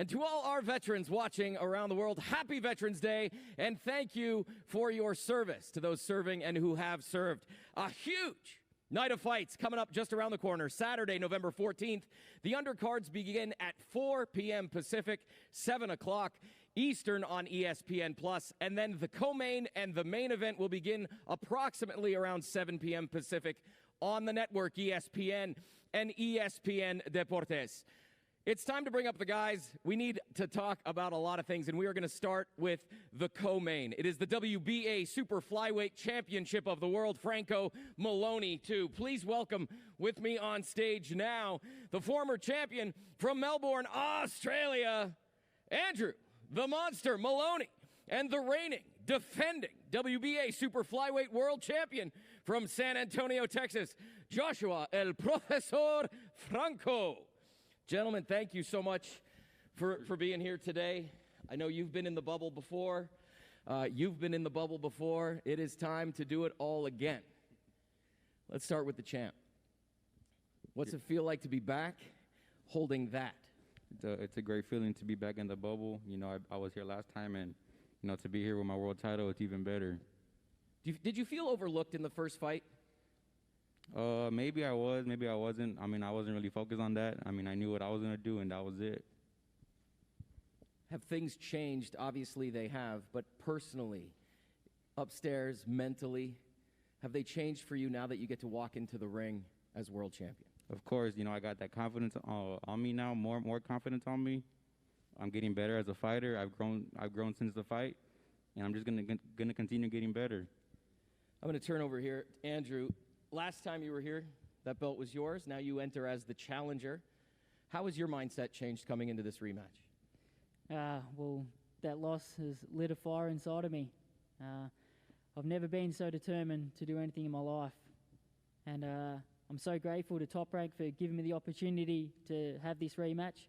And to all our veterans watching around the world, happy Veterans Day, and thank you for your service to those serving and who have served. A huge night of fights coming up just around the corner. Saturday, November 14th. The undercards begin at 4 p.m. Pacific, 7 o'clock Eastern on ESPN+. And then the co-main and the main event will begin approximately around 7 p.m. Pacific on the network ESPN and ESPN Deportes. It's time to bring up the guys. We need to talk about a lot of things, and we are going to start with the co-main. It is the WBA Super Flyweight Championship of the World, Franco Maloney, too. Please welcome with me on stage now the former champion from Melbourne, Australia, Andrew the Monster Maloney, and the reigning, defending WBA Super Flyweight World Champion from San Antonio, Texas, Joshua El Profesor Franco. Gentlemen, thank you so much for being here today. I know you've been in the bubble before. You've been in the bubble before. It is time to do it all again. Let's start with the champ. What's it feel like to be back holding that? It's a great feeling to be back in the bubble. You know, I was here last time, and, you know, to be here with my world title, it's even better. Did you feel overlooked in the first fight? Maybe I was, maybe I wasn't. I mean, I wasn't really focused on that. I mean, I knew what I was going to do, and that was it. Have things changed? Obviously they have, but personally, upstairs, mentally, have they changed for you now that you get to walk into the ring as world champion? Of course, you know, I got that confidence on me now, more confidence on me. I'm getting better as a fighter. I've grown since the fight, and I'm just gonna continue getting better. I'm going to turn over here. Andrew, last time you were here, that belt was yours. Now you enter as the challenger. How has your mindset changed coming into this rematch? Well, that loss has lit a fire inside of me. I've never been so determined to do anything in my life. And I'm so grateful to Top Rank for giving me the opportunity to have this rematch,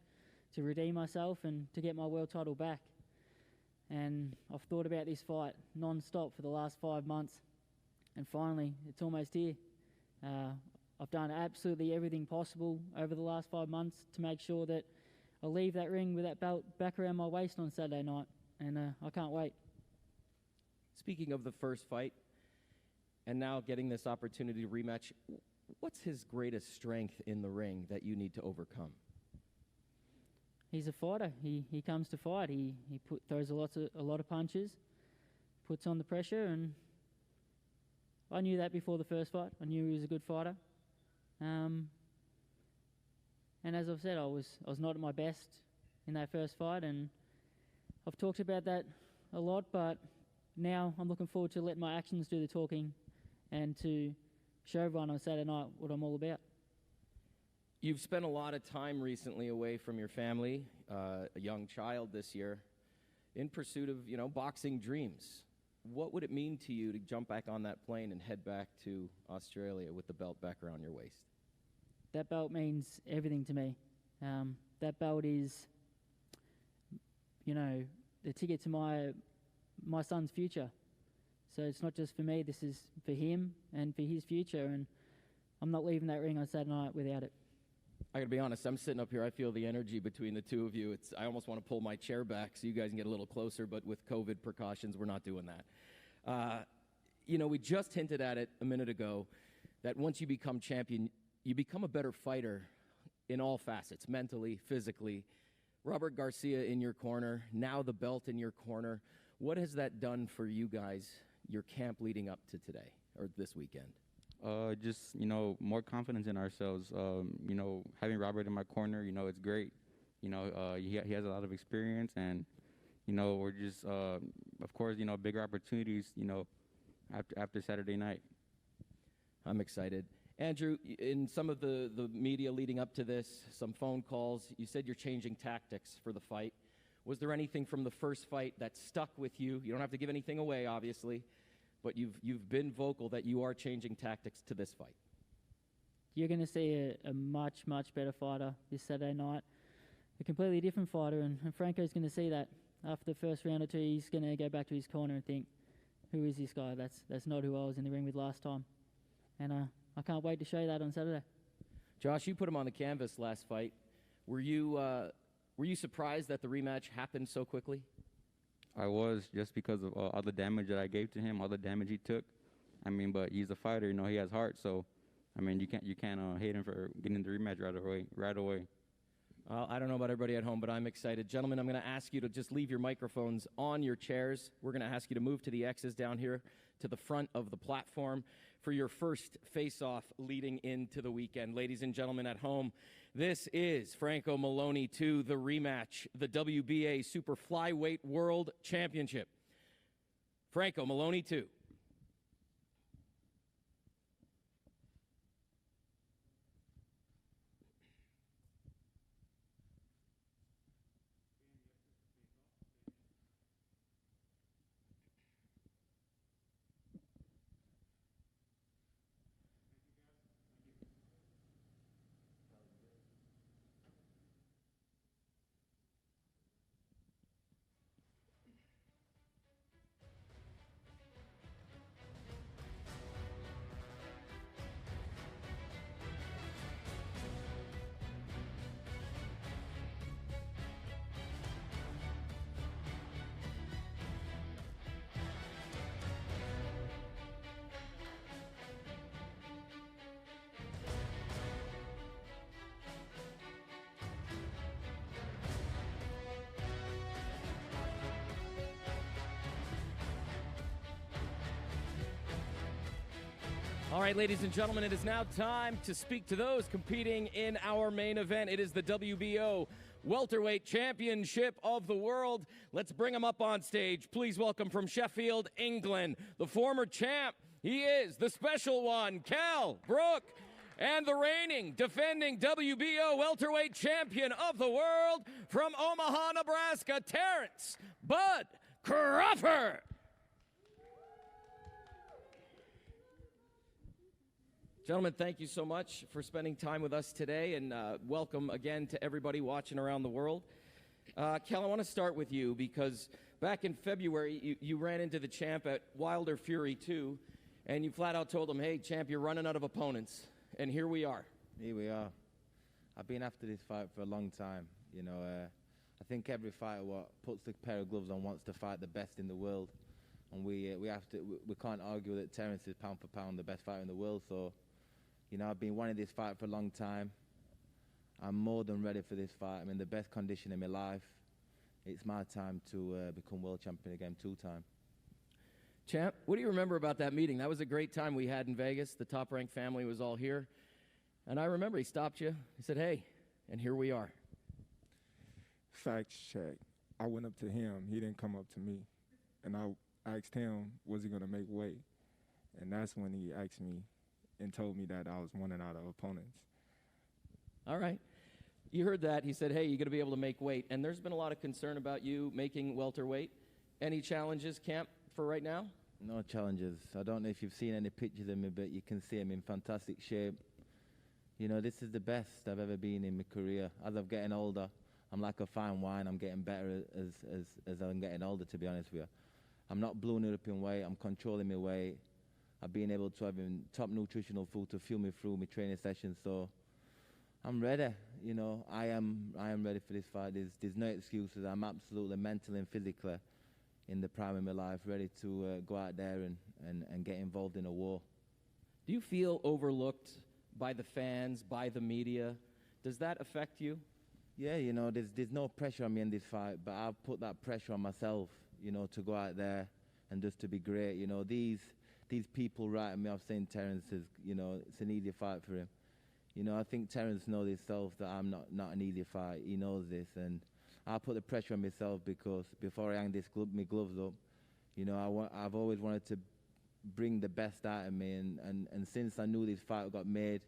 to redeem myself and to get my world title back. And I've thought about this fight non-stop for the last 5 months. And finally, it's almost here. I've done absolutely everything possible over the last 5 months to make sure that I'll leave that ring with that belt back around my waist on Saturday night. And I can't wait. Speaking of the first fight, and now getting this opportunity to rematch, what's his greatest strength in the ring that you need to overcome? He's a fighter. He comes to fight. He throws a lot of punches, puts on the pressure, and I knew that before the first fight. I knew he was a good fighter. And as I've said, I was not at my best in that first fight, and I've talked about that a lot, but now I'm looking forward to letting my actions do the talking and to show everyone on Saturday night what I'm all about. You've spent a lot of time recently away from your family, a young child this year, in pursuit of, you know, boxing dreams. What would it mean to you to jump back on that plane and head back to Australia with the belt back around your waist? That belt means everything to me. That belt is, you know, the ticket to my son's future. So it's not just for me, this is for him and for his future, and I'm not leaving that ring on Saturday night without it. I gotta be honest, I'm sitting up here, I feel the energy between the two of you. I almost want to pull my chair back so you guys can get a little closer, but with COVID precautions, we're not doing that. You know, we just hinted at it a minute ago, that once you become champion, you become a better fighter in all facets, mentally, physically. Robert Garcia in your corner, now the belt in your corner. What has that done for you guys, your camp leading up to today, or this weekend? Just, you know, more confidence in ourselves. You know, having Robert in my corner, you know, it's great. You know, he has a lot of experience, and, you know, we're just, of course, you know, bigger opportunities, you know, after Saturday night. I'm excited. Andrew, in some of the media leading up to this, some phone calls, you said you're changing tactics for the fight. Was there anything from the first fight that stuck with you? You don't have to give anything away, obviously, but you've been vocal that you are changing tactics to this fight. You're going to see a much, much better fighter this Saturday night. A completely different fighter, and Franco's going to see that. After the first round or two, he's going to go back to his corner and think, who is this guy? That's not who I was in the ring with last time. And I can't wait to show you that on Saturday. Josh, you put him on the canvas last fight. Were you Were you surprised that the rematch happened so quickly? I was, just because of all the damage that I gave to him, all the damage he took. I mean, but he's a fighter, you know, he has heart. So, I mean, you can't hate him for getting the rematch right away. Well, I don't know about everybody at home, but I'm excited. Gentlemen, I'm going to ask you to just leave your microphones on your chairs. We're going to ask you to move to the X's down here to the front of the platform for your first face-off leading into the weekend. Ladies and gentlemen at home, this is Franco Maloney 2, the rematch, the WBA Super Flyweight World Championship. Franco Maloney 2. All right, ladies and gentlemen, it is now time to speak to those competing in our main event. It is the WBO Welterweight Championship of the World. Let's bring him up on stage. Please welcome from Sheffield, England, the former champ. He is the special one, Kell Brook, and the reigning, defending WBO Welterweight Champion of the World from Omaha, Nebraska, Terence "Bud" Crawford. Gentlemen, thank you so much for spending time with us today, and welcome again to everybody watching around the world. Kell, I want to start with you because back in February, you ran into the champ at Wilder Fury 2, and you flat out told him, hey, champ, you're running out of opponents, and here we are. Here we are. I've been after this fight for a long time. You know, I think every fighter what puts the pair of gloves on wants to fight the best in the world, and we can't argue that Terence is pound for pound the best fighter in the world. So, you know, I've been wanting this fight for a long time. I'm more than ready for this fight. I'm in the best condition in my life. It's my time to become world champion again, 2-time. Champ, what do you remember about that meeting? That was a great time we had in Vegas. The top-ranked family was all here. And I remember he stopped you. He said, hey, and here we are. Facts check. I went up to him. He didn't come up to me. And I asked him, was he going to make weight? And that's when he asked me and told me that I was running out of opponents. All right. You heard that. He said, hey, you're going to be able to make weight. And there's been a lot of concern about you making welterweight. Any challenges, camp, for right now? No challenges. I don't know if you've seen any pictures of me, but you can see I'm in fantastic shape. You know, this is the best I've ever been in my career. As I'm getting older, I'm like a fine wine. I'm getting better as I'm getting older, to be honest with you. I'm not blowing up in weight. I'm controlling my weight. I've been able to have top nutritional food to fuel me through my training sessions. So I'm ready. You know, I am ready for this fight. There's no excuses. I'm absolutely mentally and physically in the prime of my life, ready to go out there and get involved in a war. Do you feel overlooked by the fans, by the media? Does that affect you? Yeah, you know, there's no pressure on me in this fight, but I've put that pressure on myself, you know, to go out there and just to be great. You know, these people writing me off saying Terence is, you know, it's an easy fight for him. You know, I think Terence knows himself that I'm not an easy fight. He knows this, and I put the pressure on myself because before I hang my gloves up, you know, I've always wanted to bring the best out of me, and since I knew this fight got made,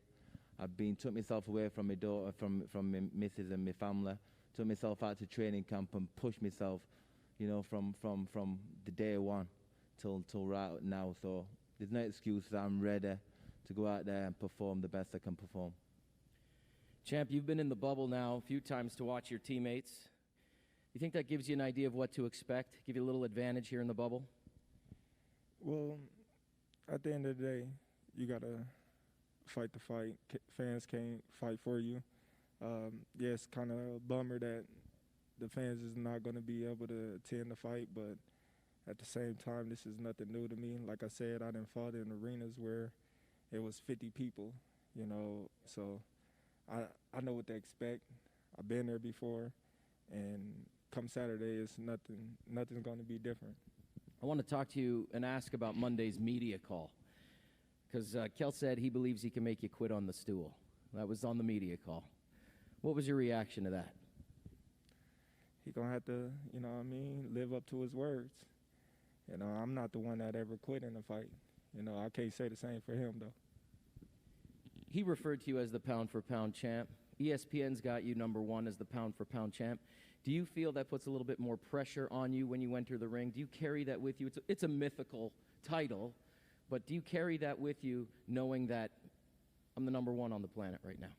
I've took myself away from my daughter, from my missus and my family, took myself out to training camp and pushed myself, you know, from the day one till right now. So there's no excuses. I'm ready to go out there and perform the best I can perform. Champ, you've been in the bubble now a few times to watch your teammates. You think that gives you an idea of what to expect, give you a little advantage here in the bubble? Well, at the end of the day, you got to fight the fight. Fans can't fight for you. Yeah, it's kind of a bummer that the fans is not going to be able to attend the fight, but at the same time, this is nothing new to me. Like I said, I done fought in arenas where it was 50 people, you know, so I know what to expect. I've been there before, and come Saturday, it's nothing's going to be different. I want to talk to you and ask about Monday's media call, because Kell said he believes he can make you quit on the stool. That was on the media call. What was your reaction to that? He going to have to, you know what I mean, live up to his words. You know, I'm not the one that ever quit in a fight. You know, I can't say the same for him, though. He referred to you as the pound-for-pound champ. ESPN's got you #1 as the pound-for-pound champ. Do you feel that puts a little bit more pressure on you when you enter the ring? Do you carry that with you? It's a mythical title, but do you carry that with you knowing that I'm the #1 on the planet right now?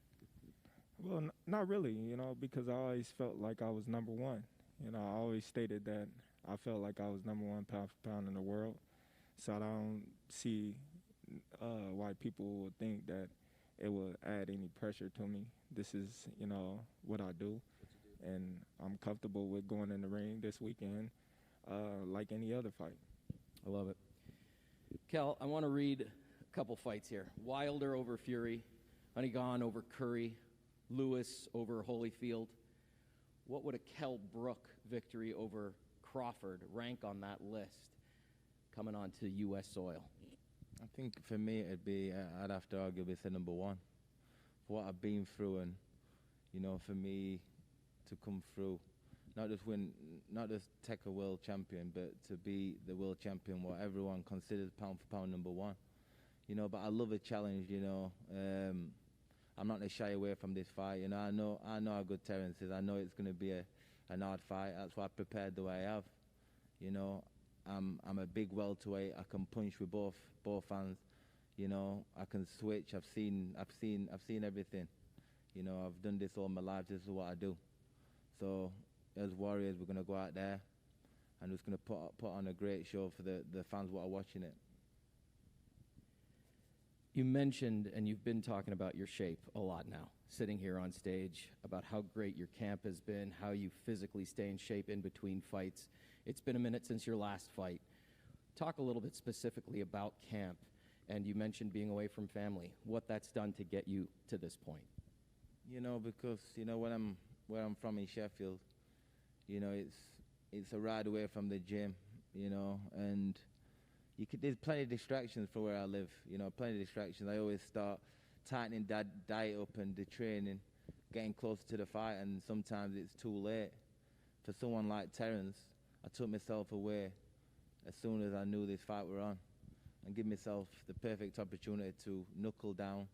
Well, not really, you know, because I always felt like I was #1. You know, I always stated that I felt like I was #1 pound for pound in the world. So I don't see why people would think that it would add any pressure to me. This is, you know, what I do. And I'm comfortable with going in the ring this weekend like any other fight. I love it. Kell, I want to read a couple fights here. Wilder over Fury, Honeyghan over Curry, Lewis over Holyfield. What would a Kell Brook victory over Crawford rank on that list coming onto U.S. soil? I think for me I'd have to arguably say #1. For what I've been through, and you know, for me to come through, not just take a world champion, but to be the world champion, what everyone considers pound for pound #1. You know, but I love a challenge. You know, I'm not going to shy away from this fight. You know, I know how good Terence is. I know it's going to be an hard fight. That's why I prepared the way I have. You know, I'm a big welterweight. I can punch with both hands. You know, I can switch. I've seen everything. You know, I've done this all my life. This is what I do. So as warriors, we're gonna go out there and just gonna put on a great show for the fans who are watching it. You mentioned, and you've been talking about your shape a lot now, sitting here on stage, about how great your camp has been, how you physically stay in shape in between fights. It's been a minute since your last fight. Talk a little bit specifically about camp, and you mentioned being away from family, what that's done to get you to this point. You know, because, you know, where I'm from in Sheffield, you know, it's a ride away from the gym, you know, and there's plenty of distractions for where I live, you know, plenty of distractions. I always start tightening that diet up and the training, getting closer to the fight, and sometimes it's too late. For someone like Terence, I took myself away as soon as I knew this fight were on, and give myself the perfect opportunity to knuckle down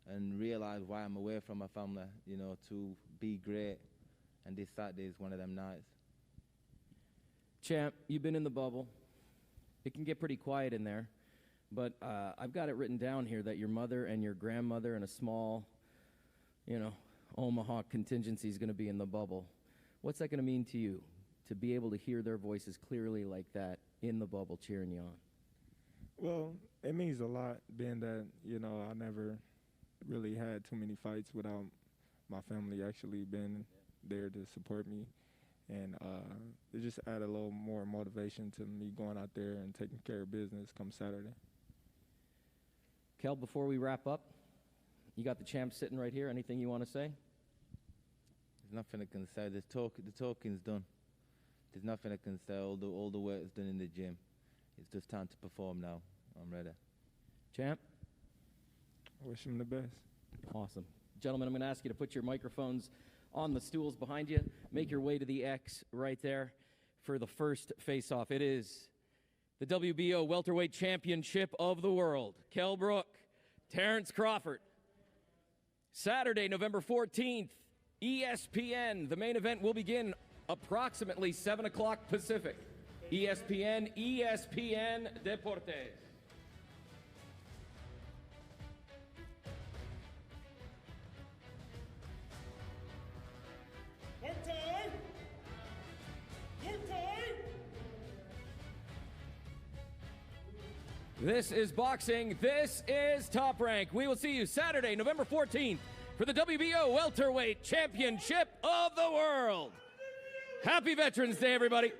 and realize why I'm away from my family, you know, to be great. And this Saturday is one of them nights. Champ, you've been in the bubble. It can get pretty quiet in there, but I've got it written down here that your mother and your grandmother and a small, you know, Omaha contingency is going to be in the bubble. What's that going to mean to you, to be able to hear their voices clearly like that in the bubble cheering you on? Well, it means a lot, being that, you know, I never really had too many fights without my family actually being there to support me. And it just added a little more motivation to me going out there and taking care of business come Saturday. Kell, before we wrap up, you got the champ sitting right here. Anything you want to say? There's nothing I can say. The talking's done. There's nothing I can say. All the work's done in the gym. It's just time to perform now. I'm ready. Champ? I wish him the best. Awesome. Gentlemen, I'm going to ask you to put your microphones on the stools behind you. Make your way to the X right there for the first face-off. It is the WBO Welterweight Championship of the World. Kell Brook, Terence Crawford. Saturday, November 14th, ESPN. The main event will begin approximately 7 o'clock Pacific. ESPN Deportes. This is boxing. This is Top Rank. We will see you Saturday, November 14th for the WBO Welterweight Championship of the World. Happy Veterans Day, everybody.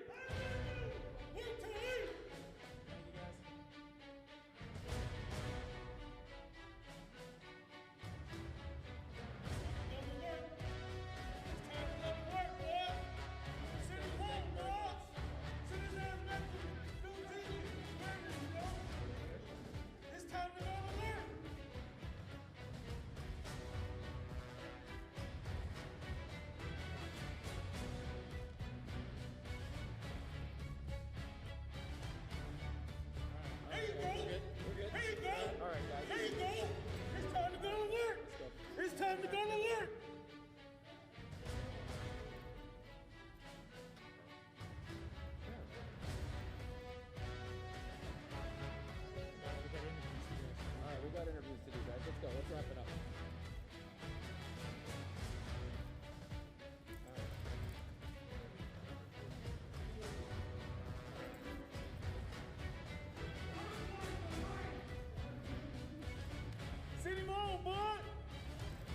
Send him home, bud.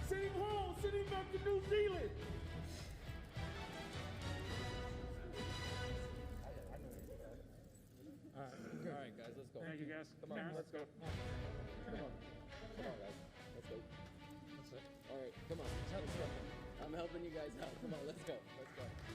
Send him home. Send him back to New Zealand. All right, guys, let's go. Thank you, guys. Come on, let's go. Come on, guys. Let's go. All right, come on. I'm helping you guys out. Come on, let's go. Let's go.